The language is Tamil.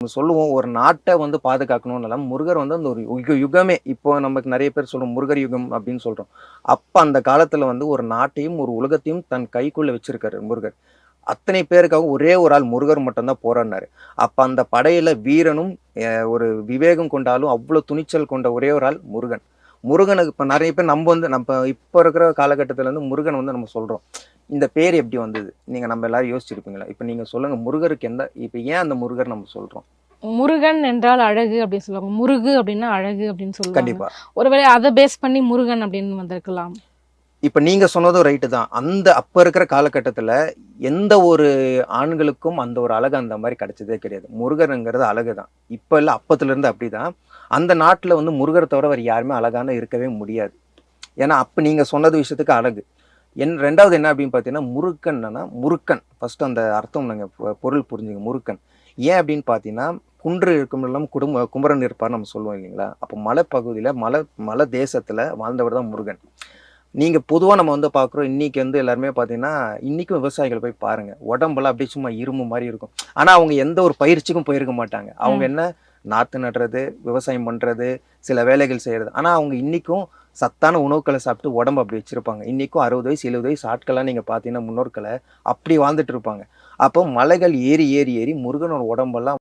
நம்ம சொல்லுவோம் ஒரு நாட்டை வந்து பாதுகாக்கணும்னால முருகர் வந்து அந்த ஒரு யுகமே இப்போ நமக்கு நிறைய பேர் சொல்றோம் முருகர் யுகம் அப்படின்னு சொல்றோம். அப்ப அந்த காலத்துல வந்து ஒரு நாட்டையும் ஒரு உலகத்தையும் தன் கைக்குள்ள வச்சிருக்காரு முருகர். அத்தனை பேருக்காக ஒரே ஒரு ஆள் முருகர் மட்டும் தான் போராடினாரு. அப்ப அந்த படையில வீரனும் ஒரு விவேகம் கொண்டாலும் அவ்வளவு துணிச்சல் கொண்ட ஒரே ஒரு ஆள் முருகன். முருகனுக்கு இப்ப நிறைய பேர் நம்ம இப்ப இருக்கிற காலகட்டத்துல வந்து முருகன் வந்து நம்ம சொல்றோம். இந்த பேர் எப்படி வந்தது? நம்ம எல்லாரும் யோசிச்சிருப்பீங்களா? இப்ப நீங்க சொல்லுங்க முருகருக்கு இப்ப ஏன் அந்த முருகர் நம்ம சொல்றோம்? முருகன் என்றால் அழகு அப்படின்னு சொல்லுவாங்க. முருகு அப்படின்னா அழகு அப்படின்னு சொல்லுவாங்க. கண்டிப்பா. ஒருவேளை அதை பேஸ் பண்ணி முருகன் அப்படின்னு வந்திருக்கலாம். இப்ப நீங்க சொன்னதும் ரைட்டு தான். அப்ப இருக்கிற காலகட்டத்துல எந்த ஒரு ஆண்களுக்கும் அந்த ஒரு அழகு அந்த மாரி கிடைச்சதே கிடையாது. முருகர்ங்கிறது அழகு தான். இப்ப இல்ல அப்பத்துல இருந்து அப்படிதான். அந்த நாட்டுல வந்து முருகர தவிர வேற யாருமே அழகான இருக்கவே முடியாது. ஏன்னா, அப்ப நீங்க சொன்னது விஷயத்துக்கு அழகு. 2வது என்ன அப்படின்னு பார்த்தீங்கன்னா, முருக்கன்னா முருக்கன். ஃபர்ஸ்ட் அந்த அர்த்தம் நாங்க பொருள் புரிஞ்சுங்க முருக்கன். ஏன் அப்படின்னு பார்த்தீங்கன்னா, குன்று இருக்குமிடம் குமரன் இருப்பார்ன்னு நம்ம சொல்லுவோம் இல்லைங்களா? அப்போ மலைப்பகுதியில மலை தேசத்துல வாழ்ந்தவர் தான் முருகன். நீங்க பொதுவா நம்ம வந்து பார்க்குறோம், இன்னைக்கு வந்து எல்லாருமே பார்த்தீங்கன்னா, இன்னைக்கும் விவசாயிகள போய் பாருங்க. உடம்பெல்லாம் அப்படியே சும்மா இரும்பு மாரி இருக்கும். ஆனா, அவங்க எந்த ஒரு பயிற்சிக்கும் போயிருக்க மாட்டாங்க. அவங்க என்ன நாத்து நடுறது, விவசாயம் பண்றது, சில வேலைகள் செய்யறது. ஆனா, அவங்க இன்னைக்கும் சத்தான உணவுக்கள சாப்பிட்டு உடம்பு அப்படி வச்சிருப்பாங்க. இன்னைக்கும் 60 வயசு, 70 வயசு ஆட்கள்லாம் நீங்க பார்த்தீங்கன்னா, முன்னோர்கள அப்படி வாழ்ந்துட்டு இருப்பாங்க. அப்போ மலைகள் ஏறி, ஏறி, ஏறி முருகனோட உடம்பெல்லாம்